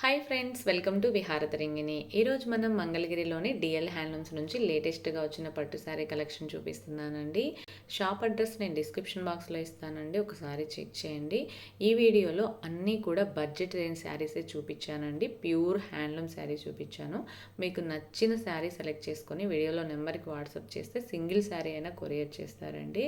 Hi friends, welcome to Viharatarangini. ఈరోజు మనం మంగళగిరిలోని డిఎల్ హ్యాండ్లూమ్స్ నుంచి లేటెస్ట్గా వచ్చిన పట్టు శారీ కలెక్షన్ చూపిస్తున్నానండి. షాప్ అడ్రస్ నేను డిస్క్రిప్షన్ బాక్స్లో ఇస్తానండి, ఒకసారి చెక్ చేయండి. ఈ వీడియోలో అన్నీ కూడా బడ్జెట్ రేంజ్ శారీసే చూపించానండి. ప్యూర్ హ్యాండ్లూమ్ శారీ చూపించాను. మీకు నచ్చిన శారీ సెలెక్ట్ చేసుకొని వీడియోలో నెంబర్కి వాట్సాప్ చేస్తే సింగిల్ శారీ అయినా కొరియర్ చేస్తారండి.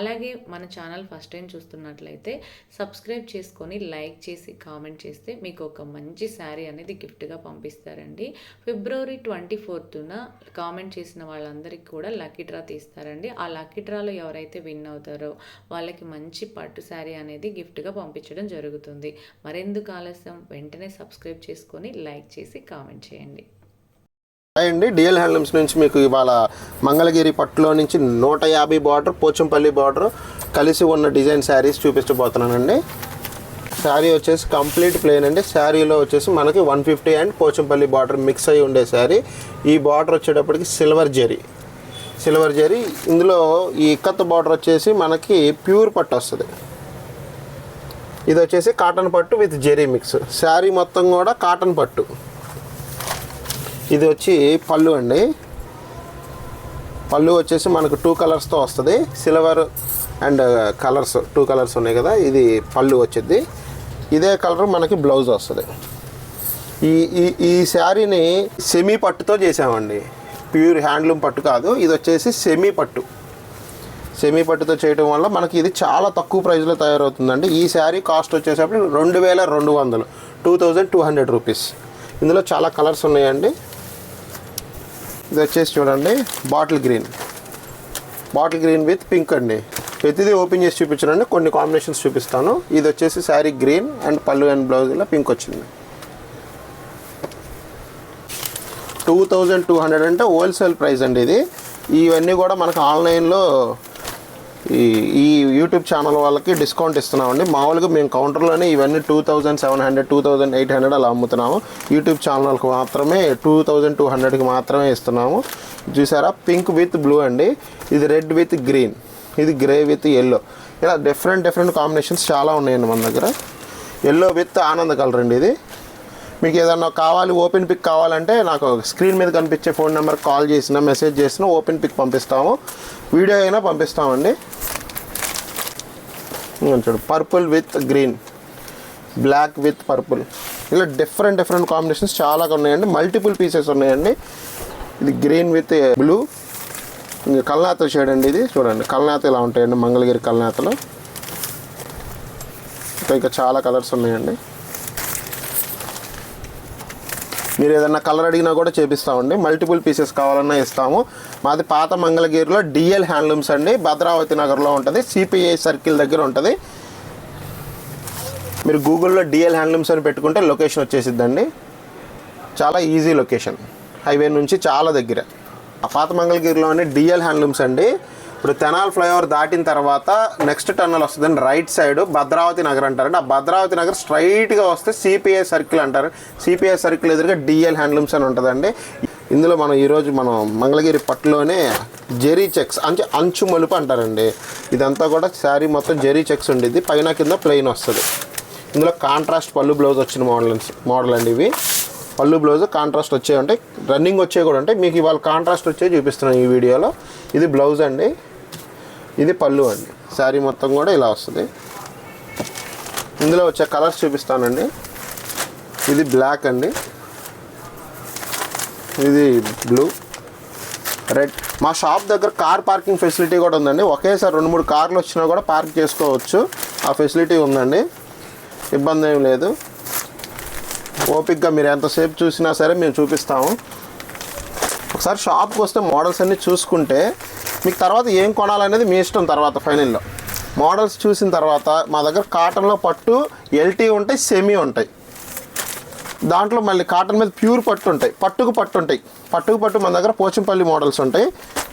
అలాగే మన ఛానల్ ఫస్ట్ టైం చూస్తున్నట్లయితే సబ్స్క్రైబ్ చేసుకొని లైక్ చేసి కామెంట్ చేస్తే మీకు ఒక మంచి శారీ అనేది గిఫ్ట్గా పంపిస్తారండి. ఫిబ్రవరి 24న కామెంట్ చేసిన వాళ్ళందరికీ కూడా లక్కీ డ్రా తీస్తారండి. ఆ లక్కీ డ్రాలో ఎవరైతే విన్ అవుతారో వాళ్ళకి మంచి పట్టు శారీ అనేది గిఫ్ట్గా పంపించడం జరుగుతుంది. మరెందుకు ఆలస్యం, వెంటనే సబ్స్క్రైబ్ చేసుకొని లైక్ చేసి కామెంట్ చేయండి. అండి, డిఎల్ హ్యాండ్లూమ్స్ నుంచి మీకు ఇవాళ మంగళగిరి పట్టులో నుంచి 150 బార్డర్, పోచంపల్లి బార్డర్ కలిసి ఉన్న డిజైన్ శారీస్ చూపించబోతున్నానండి. శారీ వచ్చేసి కంప్లీట్ ప్లెయిన్ అండి. శారీలో వచ్చేసి మనకి 150 అండ్ పోచంపల్లి బార్డర్ మిక్స్ అయ్యి ఉండే శారీ. ఈ బార్డర్ వచ్చేటప్పటికి సిల్వర్ జరీ. ఇందులో ఈ ఇక్కత్ బార్డర్ వచ్చేసి మనకి ప్యూర్ పట్టు వస్తుంది. ఇది వచ్చేసి కాటన్ పట్టు విత్ జెరీ మిక్స్. శారీ మొత్తం కూడా కాటన్ పట్టు. ఇది వచ్చి పళ్ళు అండి. పళ్ళు వచ్చేసి మనకు 2 కలర్స్తో వస్తుంది. సిల్వర్ అండ్ కలర్స్ 2 కలర్స్ ఉన్నాయి కదా, ఇది పళ్ళు వచ్చింది. ఇదే కలర్ మనకి బ్లౌజ్ వస్తుంది. ఈ శారీని సెమీ పట్టుతో చేసామండి. ప్యూర్ హ్యాండ్లూమ్ పట్టు కాదు, ఇది వచ్చేసి సెమీ పట్టుతో చేయడం వల్ల మనకి ఇది చాలా తక్కువ ప్రైస్లో తయారవుతుందండి. ఈ శారీ కాస్ట్ వచ్చేసరికి 2200, 2200 రూపీస్. ఇందులో చాలా కలర్స్ ఉన్నాయండి. ఇది వచ్చేసి చూడండి, బాటిల్ గ్రీన్ విత్ పింక్ అండి. ప్రతిదీ ఓపెన్ చేసి చూపించానండి, కొన్ని కాంబినేషన్స్ చూపిస్తాను. ఇది వచ్చేసి శారీ గ్రీన్ అండ్ పళ్ళు అండ్ బ్లౌజ్ ఇలా పింక్ వచ్చింది. 2200 అంటే హోల్సేల్ ప్రైస్ అండి ఇది. ఇవన్నీ కూడా మనకు ఆన్లైన్లో ఈ యూట్యూబ్ ఛానల్ వాళ్ళకి డిస్కౌంట్ ఇస్తున్నామండి. మామూలుగా మేము కౌంటర్లోనే ఇవన్నీ 2700, 2800 అలా అమ్ముతున్నాము. యూట్యూబ్ ఛానల్కి మాత్రమే 2200కి మాత్రమే ఇస్తున్నాము. చూసారా, పింక్ విత్ బ్లూ అండి. ఇది రెడ్ విత్ గ్రీన్, ఇది గ్రే విత్ ఎల్లో. ఇలా డిఫరెంట్ కాంబినేషన్స్ చాలా ఉన్నాయండి మన దగ్గర. ఎల్లో విత్ ఆనంద్ కలర్ అండి ఇది. మీకు ఏదన్నా కావాలి, ఓపెన్ పిక్ కావాలంటే నాకు స్క్రీన్ మీద కనిపించే ఫోన్ నెంబర్కి కాల్ చేసినా మెసేజ్ చేసినా ఓపెన్ పిక్ పంపిస్తాము, వీడియో అయినా పంపిస్తామండి. చూడు, purple with green, black with purple, ఇలా డిఫరెంట్ కాంబినేషన్స్ చాలా ఉన్నాయండి. మల్టిపుల్ పీసెస్ ఉన్నాయండి. ఇది గ్రీన్ విత్ బ్లూ, ఇంకా కల్నాత షేడ్ అండి. ఇది చూడండి, కల్నాత ఇలా ఉంటాయండి మంగళగిరి కల్నాతలో. ఇంకా చాలా కలర్స్ ఉన్నాయండి. మీరు ఏదన్నా కలర్ అడిగినా కూడా చేపిస్తామండి. మల్టిపుల్ పీసెస్ కావాలన్నా ఇస్తాము. మాది పాత మంగళగిరిలో డిఎల్ హ్యాండ్లూమ్స్ అండి, భద్రావతి నగర్లో ఉంటుంది, సిపిఐ సర్కిల్ దగ్గర ఉంటుంది. మీరు గూగుల్లో డిఎల్ హ్యాండ్లూమ్స్ అని పెట్టుకుంటే లొకేషన్ వచ్చేసిద్దండి. చాలా ఈజీ లొకేషన్, హైవే నుంచి చాలా దగ్గర. పాత మంగళగిరిలోని డిఎల్ హ్యాండ్లూమ్స్ అండి. ఇప్పుడు తెనాల్ ఫ్లైఓవర్ దాటిన తర్వాత నెక్స్ట్ టన్నల్ వస్తుందండి, రైట్ సైడ్ భద్రావతి నగర్ అంటారండి. ఆ భద్రావతి నగర్ స్ట్రైట్గా వస్తే సిపిఐ సర్కిల్ అంటారు. సిపిఐ సర్కిల్ ఎదురుగా డిఎల్ హ్యాండ్లూమ్స్ అని ఉంటుందండి. ఇందులో ఈరోజు మనం మంగళగిరి పట్టులోనే జెరీ చెక్స్ అంటే అంచు మలుపు అంటారండి. ఇదంతా కూడా శారీ మొత్తం జెరీ చెక్స్ ఉండిద్ది, పైన కింద ప్లెయిన్ వస్తుంది. ఇందులో కాంట్రాస్ట్ పళ్ళు బ్లౌజ్ వచ్చిన మోడల్ అండి. ఇవి పళ్ళు బ్లౌజ్ కాంట్రాస్ట్ వచ్చే ఉంటాయి, రన్నింగ్ వచ్చే కూడా ఉంటాయి. మీకు ఇవాళ కాంట్రాస్ట్ వచ్చే చూపిస్తున్నాను ఈ వీడియోలో. ఇది బ్లౌజ్ అండి, ఇది పళ్ళు అండి. శారీ మొత్తం కూడా ఇలా వస్తుంది. ఇందులో వచ్చే కలర్స్ చూపిస్తానండి. ఇది బ్లాక్ అండి, ఇది బ్లూ, రెడ్. మా షాప్ దగ్గర కార్ పార్కింగ్ ఫెసిలిటీ కూడా ఉందండి. ఒకేసారి 2-3 కార్లు వచ్చినా కూడా పార్క్ చేసుకోవచ్చు, ఆ ఫెసిలిటీ ఉందండి. ఇబ్బంది ఏం లేదు. ఓపిక్గా మీరు ఎంతసేపు చూసినా సరే మేము చూపిస్తాము. ఒకసారి షాప్కి వస్తే మోడల్స్ అన్నీ చూసుకుంటే మీకు తర్వాత ఏం కొనాలనేది మీ ఇష్టం. తర్వాత ఫైనల్లో మోడల్స్ చూసిన తర్వాత మా దగ్గర కాటన్లో పట్టు ఎల్టీ ఉంటాయి, సెమీ ఉంటాయి. దాంట్లో మళ్ళీ కాటన్ మీద ప్యూర్ పట్టు ఉంటాయి, పట్టుకు పట్టు మన దగ్గర పోచంపల్లి మోడల్స్ ఉంటాయి.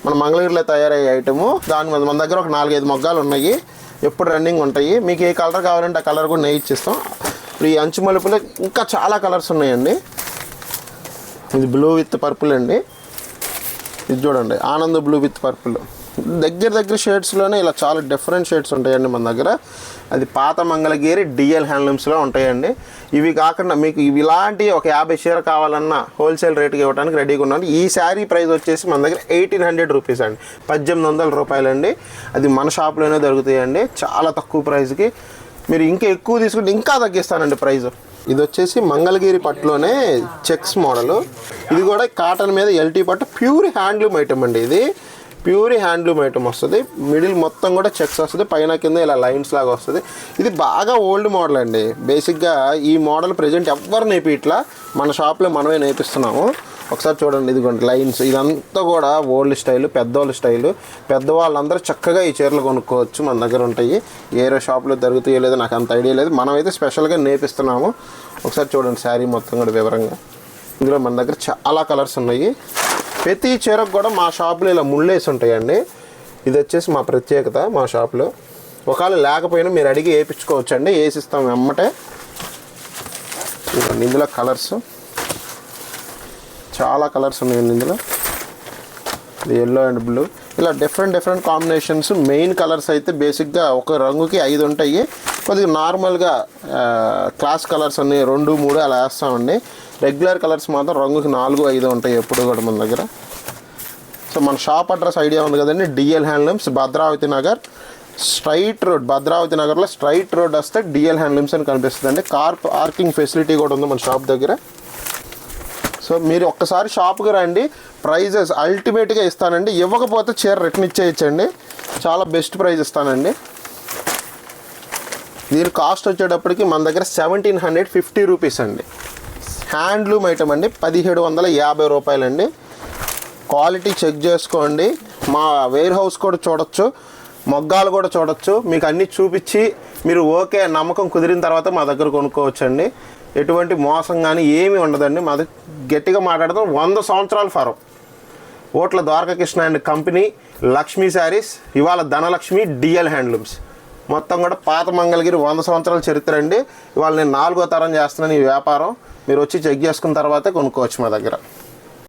మన మంగళగిరిలో తయారయ్యే ఐటము. దాని మీద మన దగ్గర ఒక 4-5 మొగ్గాలు ఉన్నాయి, ఎప్పుడు రన్నింగ్ ఉంటాయి. మీకు ఏ కలర్ కావాలంటే ఆ కలర్ కూడా నేయిచ్చిస్తాం. ఇప్పుడు ఈ అంచు మలుపులో ఇంకా చాలా కలర్స్ ఉన్నాయండి. ఇది బ్లూ విత్ పర్పుల్ అండి. ఇది చూడండి, ఆనంద్ బ్లూ విత్ పర్పుల్. దగ్గర షేడ్స్లోనే ఇలా చాలా డిఫరెంట్ షేడ్స్ ఉంటాయండి మన దగ్గర. అది పాత మంగళగిరి డిఎల్ హ్యాండ్లూమ్స్లో ఉంటాయండి. ఇవి కాకుండా మీకు ఇవి ఇలాంటి ఒక 50 చీర కావాలన్నా హోల్సేల్ రేట్కి ఇవ్వడానికి రెడీగా ఉన్నాను. ఈ శారీ ప్రైస్ వచ్చేసి మన దగ్గర 1800 రూపీస్ అండి, 1800 రూపాయలండి. అది మన షాప్లోనే దొరుకుతాయండి చాలా తక్కువ ప్రైస్కి. మీరు ఇంకా ఎక్కువ తీసుకుంటే ఇంకా తగ్గిస్తానండి ప్రైస్. ఇది వచ్చేసి మంగళగిరి పట్టులోనే చెక్స్ మోడలు. ఇది కూడా కాటన్ మీద ఎల్టీ పట్టు, ప్యూర్ హ్యాండ్లూమ్ ఐటమ్ అండి. ఇది ప్యూర్ హ్యాండ్లూమ్ ఐటమ్ వస్తుంది. మిడిల్ మొత్తం కూడా చెక్స్ వస్తుంది, పైన కింద ఇలా లైన్స్ లాగా వస్తుంది. ఇది బాగా ఓల్డ్ మోడల్ అండి. బేసిక్గా ఈ మోడల్ ప్రజెంట్ ఎవ్వరు నేపి ఇట్లా మన షాప్లో మనమే నేర్పిస్తున్నాము. ఒకసారి చూడండి, ఇదిగోండి లైన్స్. ఇదంతా కూడా ఓల్డ్ స్టైలు, పెద్దవాళ్ళ స్టైలు. పెద్దవాళ్ళందరూ చక్కగా ఈ చీరలు కొనుక్కోవచ్చు, మన దగ్గర ఉంటాయి. ఏరే షాప్లో దొరుకుతాయో లేదో నాకు అంత ఐడియా లేదు, మనమైతే స్పెషల్గా నేర్పిస్తున్నాము. ఒకసారి చూడండి శారీ మొత్తం కూడా వివరంగా. ఇందులో మన దగ్గర చాలా కలర్స్ ఉన్నాయి. ప్రతి చీరకు కూడా మా షాప్లో ఇలా ముళ్ళేసి ఉంటాయండి. ఇది వచ్చేసి మా ప్రత్యేకత మా షాప్లో. ఒకవేళ లేకపోయినా మీరు అడిగి వేయించుకోవచ్చు అండి, వేసిస్తాం వెమ్మటే. ఇందులో కలర్స్ చాలా కలర్స్ ఉన్నాయండి. ఇందులో ఎల్లో అండ్ బ్లూ ఇలా డిఫరెంట్ కాంబినేషన్స్. మెయిన్ కలర్స్ అయితే బేసిక్గా ఒక రంగుకి 5 ఉంటాయి. కొద్దిగా నార్మల్గా క్లాస్ కలర్స్ అన్నీ 2, 3 అలా వేస్తామండి. రెగ్యులర్ కలర్స్ మాత్రం రంగుకి 4, 5 ఉంటాయి ఎప్పుడు కూడా మన దగ్గర. సో మన షాప్ అడ్రస్ ఐడియా ఉంది కదండి, DL handlooms, Bhadravati Nagar straight road. Bhadravati నగర్లో స్ట్రైట్ రోడ్ వస్తే డిఎల్ హ్యాండ్లూమ్స్ అని కనిపిస్తుందండి. కార్ పార్కింగ్ ఫెసిలిటీ కూడా ఉంది మన షాప్ దగ్గర. సో మీరు ఒక్కసారి షాప్కి రండి, ప్రైజెస్ అల్టిమేట్గా ఇస్తానండి. ఇవ్వకపోతే చీర రిటర్న్ ఇచ్చేయచ్చండి, చాలా బెస్ట్ ప్రైస్ ఇస్తానండి. దీని కాస్ట్ వచ్చేటప్పటికి మన దగ్గర 1750 రూపీస్ అండి. హ్యాండ్లూమ్ ఐటమ్ అండి, 1750 రూపాయలండి. క్వాలిటీ చెక్ చేసుకోండి. మా వేర్ హౌస్ కూడా చూడొచ్చు, మొగ్గాలు కూడా చూడొచ్చు. మీకు అన్నీ చూపించి మీరు ఓకే నమ్మకం కుదిరిన తర్వాత మా దగ్గర కొనుక్కోవచ్చండి. ఎటువంటి మోసం కానీ ఏమీ ఉండదండి. మాది గట్టిగా మాట్లాడతాం 100 సంవత్సరాల ఫారం. ఓట్ల ద్వారకాకృష్ణ అండ్ కంపెనీ, లక్ష్మీ శారీస్, ఇవాళ ధనలక్ష్మి డిఎల్ హ్యాండ్లూమ్స్. మొత్తం కూడా పాత మంగళగిరి 100 సంవత్సరాల చరిత్ర అండి. ఇవాళ నేను 4వ తరం చేస్తున్నాను ఈ వ్యాపారం. మీరు వచ్చి చెక్ చేసుకున్న తర్వాతే కొనుక్కోవచ్చు మా దగ్గర.